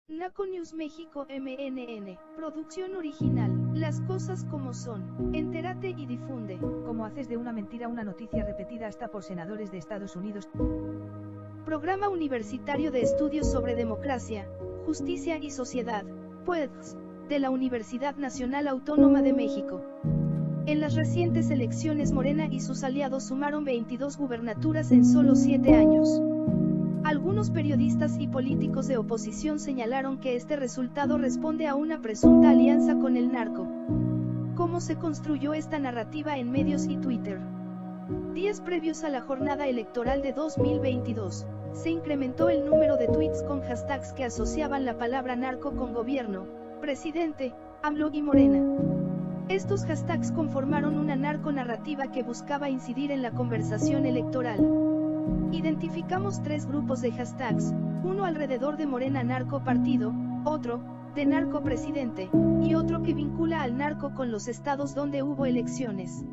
Naco News México MNN, producción original, las cosas como son, entérate y difunde. ¿Cómo haces de una mentira una noticia repetida hasta por senadores de Estados Unidos? Programa Universitario de Estudios sobre Democracia, Justicia y Sociedad, PUEDS, de la Universidad Nacional Autónoma de México. En las recientes elecciones Morena y sus aliados sumaron 22 gubernaturas en solo 7 años. Algunos periodistas y políticos de oposición señalaron que este resultado responde a una presunta alianza con el narco. ¿Cómo se construyó esta narrativa en medios y Twitter? Días previos a la jornada electoral de 2022, se incrementó el número de tweets con hashtags que asociaban la palabra narco con gobierno, presidente, AMLO y Morena. Estos hashtags conformaron una narconarrativa que buscaba incidir en la conversación electoral. Identificamos 3 grupos de hashtags, uno alrededor de Morena narco partido, otro, de narco presidente, y otro que vincula al narco con los estados donde hubo elecciones.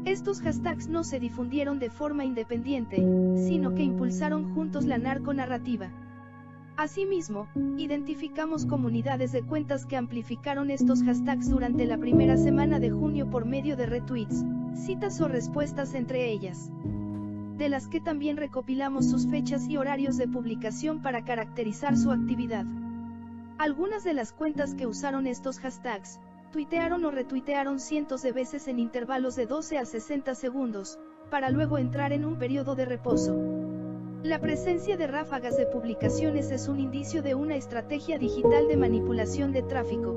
Estos hashtags no se difundieron de forma independiente, sino que impulsaron juntos la narconarrativa. Asimismo, identificamos comunidades de cuentas que amplificaron estos hashtags durante la primera semana de junio por medio de retweets, citas o respuestas entre ellas, de las que también recopilamos sus fechas y horarios de publicación para caracterizar su actividad. Algunas de las cuentas que usaron estos hashtags, tuitearon o retuitearon cientos de veces en intervalos de 12 a 60 segundos, para luego entrar en un periodo de reposo. La presencia de ráfagas de publicaciones es un indicio de una estrategia digital de manipulación de tráfico.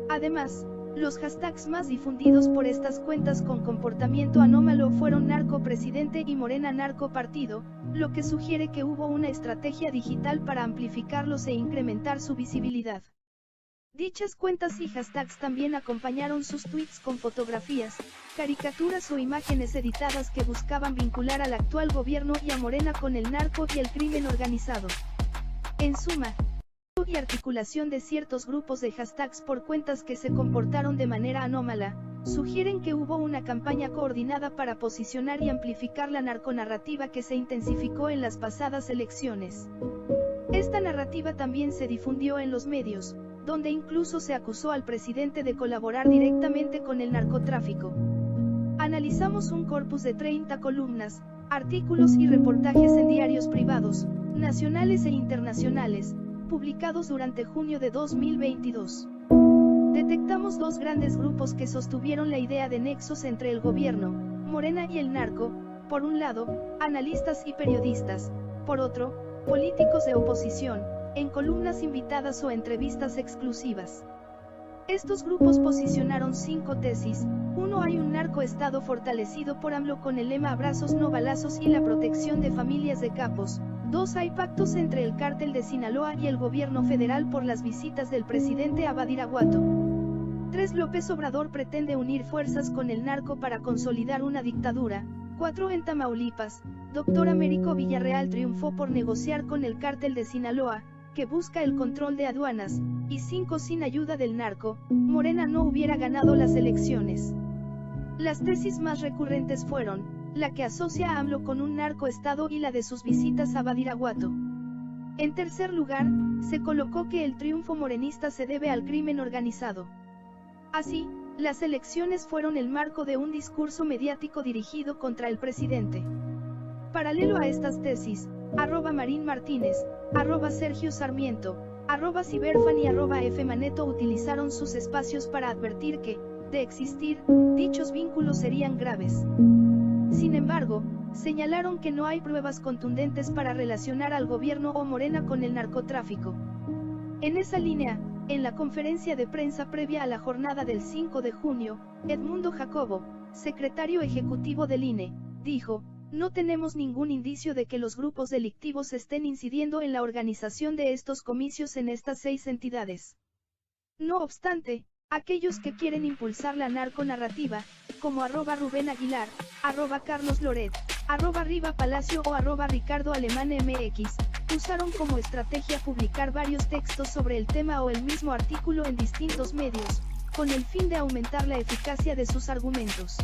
Además, los hashtags más difundidos por estas cuentas con comportamiento anómalo fueron narco presidente y Morena narco partido, lo que sugiere que hubo una estrategia digital para amplificarlos e incrementar su visibilidad. Dichas cuentas y hashtags también acompañaron sus tweets con fotografías, caricaturas o imágenes editadas que buscaban vincular al actual gobierno y a Morena con el narco y el crimen organizado. En suma, y articulación de ciertos grupos de hashtags por cuentas que se comportaron de manera anómala, sugieren que hubo una campaña coordinada para posicionar y amplificar la narconarrativa que se intensificó en las pasadas elecciones. Esta narrativa también se difundió en los medios, donde incluso se acusó al presidente de colaborar directamente con el narcotráfico. Analizamos un corpus de 30 columnas, artículos y reportajes en diarios privados, nacionales e internacionales, publicados durante junio de 2022. Detectamos 2 grandes grupos que sostuvieron la idea de nexos entre el gobierno, Morena y el narco, por un lado, analistas y periodistas, por otro, políticos de oposición, en columnas invitadas o entrevistas exclusivas. Estos grupos posicionaron 5 tesis. 1. Hay un narcoestado fortalecido por AMLO con el lema abrazos no balazos y la protección de familias de capos. 2. Hay pactos entre el cártel de Sinaloa y el gobierno federal por las visitas del presidente a Badiraguato. 3. López Obrador pretende unir fuerzas con el narco para consolidar una dictadura. 4. En Tamaulipas, Dr. Américo Villarreal triunfó por negociar con el cártel de Sinaloa, que busca el control de aduanas, y 5. Sin ayuda del narco, Morena no hubiera ganado las elecciones. Las tesis más recurrentes fueron la que asocia a AMLO con un narcoestado y la de sus visitas a Badiraguato. En tercer lugar, se colocó que el triunfo morenista se debe al crimen organizado. Así, las elecciones fueron el marco de un discurso mediático dirigido contra el presidente. Paralelo a estas tesis, @Marín Martínez, @Sergio Sarmiento, @Ciberfan y @Fmaneto utilizaron sus espacios para advertir que, de existir, dichos vínculos serían graves. Sin embargo, señalaron que no hay pruebas contundentes para relacionar al gobierno o Morena con el narcotráfico. En esa línea, en la conferencia de prensa previa a la jornada del 5 de junio, Edmundo Jacobo, secretario ejecutivo del INE, dijo: "No tenemos ningún indicio de que los grupos delictivos estén incidiendo en la organización de estos comicios en estas 6 entidades. No obstante, aquellos que quieren impulsar la narconarrativa, como @Rubén Aguilar, @Carlos Loret, @Riva Palacio o @Ricardo Alemán MX, usaron como estrategia publicar varios textos sobre el tema o el mismo artículo en distintos medios, con el fin de aumentar la eficacia de sus argumentos.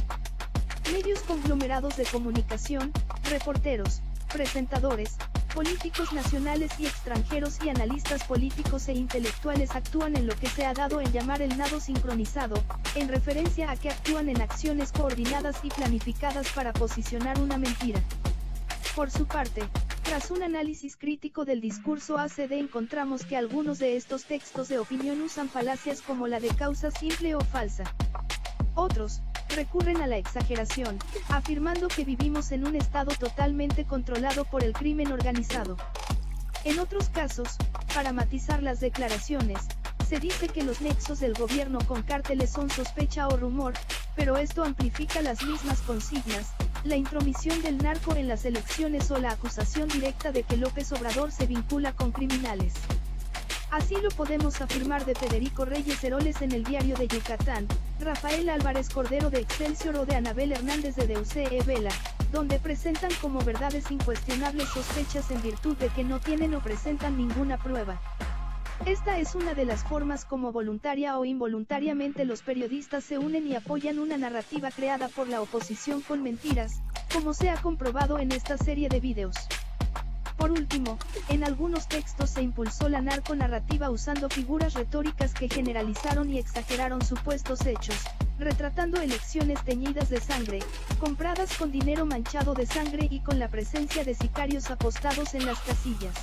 Medios conglomerados de comunicación, reporteros, presentadores, políticos nacionales y extranjeros y analistas políticos e intelectuales actúan en lo que se ha dado en llamar el nado sincronizado, en referencia a que actúan en acciones coordinadas y planificadas para posicionar una mentira. Por su parte, tras un análisis crítico del discurso ACD encontramos que algunos de estos textos de opinión usan falacias como la de causa simple o falsa. Otros recurren a la exageración, afirmando que vivimos en un estado totalmente controlado por el crimen organizado. En otros casos, para matizar las declaraciones, se dice que los nexos del gobierno con cárteles son sospecha o rumor, pero esto amplifica las mismas consignas, la intromisión del narco en las elecciones o la acusación directa de que López Obrador se vincula con criminales. Así lo podemos afirmar de Federico Reyes Heroles en el Diario de Yucatán, Rafael Álvarez Cordero de Excelsior o de Anabel Hernández de Deutsche Welle, donde presentan como verdades incuestionables sospechas en virtud de que no tienen o presentan ninguna prueba. Esta es una de las formas como voluntaria o involuntariamente los periodistas se unen y apoyan una narrativa creada por la oposición con mentiras, como se ha comprobado en esta serie de videos. Por último, en algunos textos se impulsó la narconarrativa usando figuras retóricas que generalizaron y exageraron supuestos hechos, retratando elecciones teñidas de sangre, compradas con dinero manchado de sangre y con la presencia de sicarios apostados en las casillas.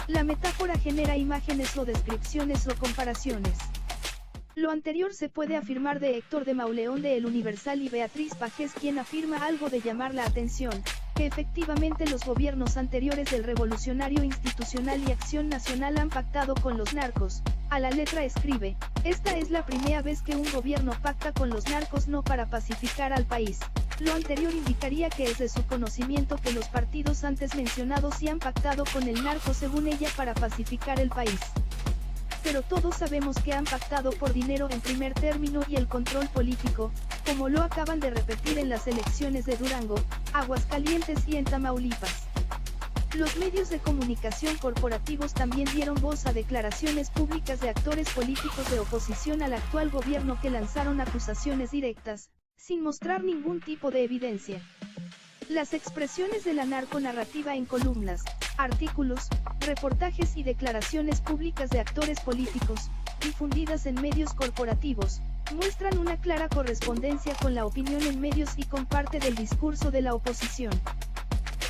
La metáfora genera imágenes o descripciones o comparaciones. Lo anterior se puede afirmar de Héctor de Mauleón de El Universal y Beatriz Pajés, quien afirma algo de llamar la atención, que efectivamente los gobiernos anteriores del Revolucionario Institucional y Acción Nacional han pactado con los narcos. A la letra escribe, esta es la primera vez que un gobierno pacta con los narcos no para pacificar al país. Lo anterior indicaría que es de su conocimiento que los partidos antes mencionados sí han pactado con el narco según ella para pacificar el país. Pero todos sabemos que han pactado por dinero en primer término y el control político, como lo acaban de repetir en las elecciones de Durango, Aguascalientes y en Tamaulipas. Los medios de comunicación corporativos también dieron voz a declaraciones públicas de actores políticos de oposición al actual gobierno que lanzaron acusaciones directas, sin mostrar ningún tipo de evidencia. Las expresiones de la narconarrativa en columnas, artículos, reportajes y declaraciones públicas de actores políticos, difundidas en medios corporativos, muestran una clara correspondencia con la opinión en medios y con parte del discurso de la oposición.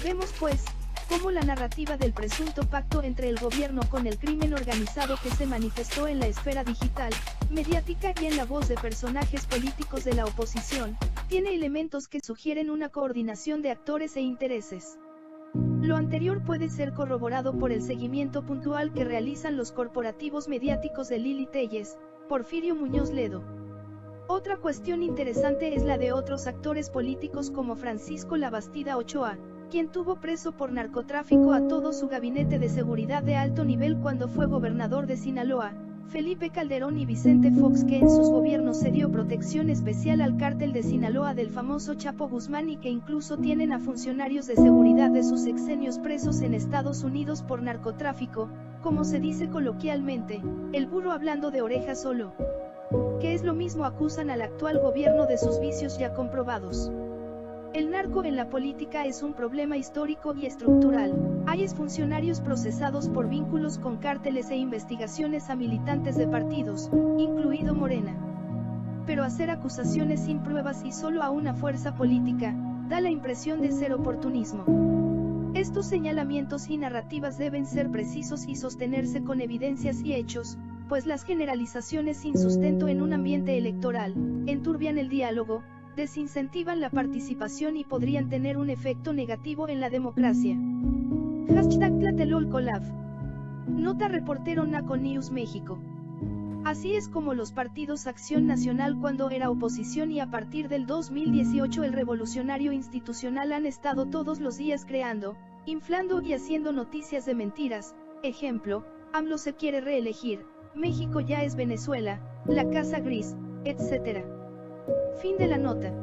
Vemos pues, cómo la narrativa del presunto pacto entre el gobierno con el crimen organizado que se manifestó en la esfera digital, mediática y en la voz de personajes políticos de la oposición, tiene elementos que sugieren una coordinación de actores e intereses. Lo anterior puede ser corroborado por el seguimiento puntual que realizan los corporativos mediáticos de Lili Telles, Porfirio Muñoz Ledo. Otra cuestión interesante es la de otros actores políticos como Francisco Labastida Ochoa, quien tuvo preso por narcotráfico a todo su gabinete de seguridad de alto nivel cuando fue gobernador de Sinaloa, Felipe Calderón y Vicente Fox, que en sus gobiernos se dio protección especial al cártel de Sinaloa del famoso Chapo Guzmán y que incluso tienen a funcionarios de seguridad de sus sexenios presos en Estados Unidos por narcotráfico, como se dice coloquialmente, el burro hablando de oreja solo. Que es lo mismo, acusan al actual gobierno de sus vicios ya comprobados. El narco en la política es un problema histórico y estructural. Hay exfuncionarios procesados por vínculos con cárteles e investigaciones a militantes de partidos, incluido Morena. Pero hacer acusaciones sin pruebas y solo a una fuerza política, da la impresión de ser oportunismo. Estos señalamientos y narrativas deben ser precisos y sostenerse con evidencias y hechos, pues las generalizaciones sin sustento en un ambiente electoral, enturbian el diálogo, desincentivan la participación y podrían tener un efecto negativo en la democracia. #Tlatelolcolab. Nota reportero Naco News México. Así es como los partidos Acción Nacional cuando era oposición y a partir del 2018 el Revolucionario Institucional han estado todos los días creando, inflando y haciendo noticias de mentiras, ejemplo, AMLO se quiere reelegir, México ya es Venezuela, la Casa Gris, etc. Fin de la nota.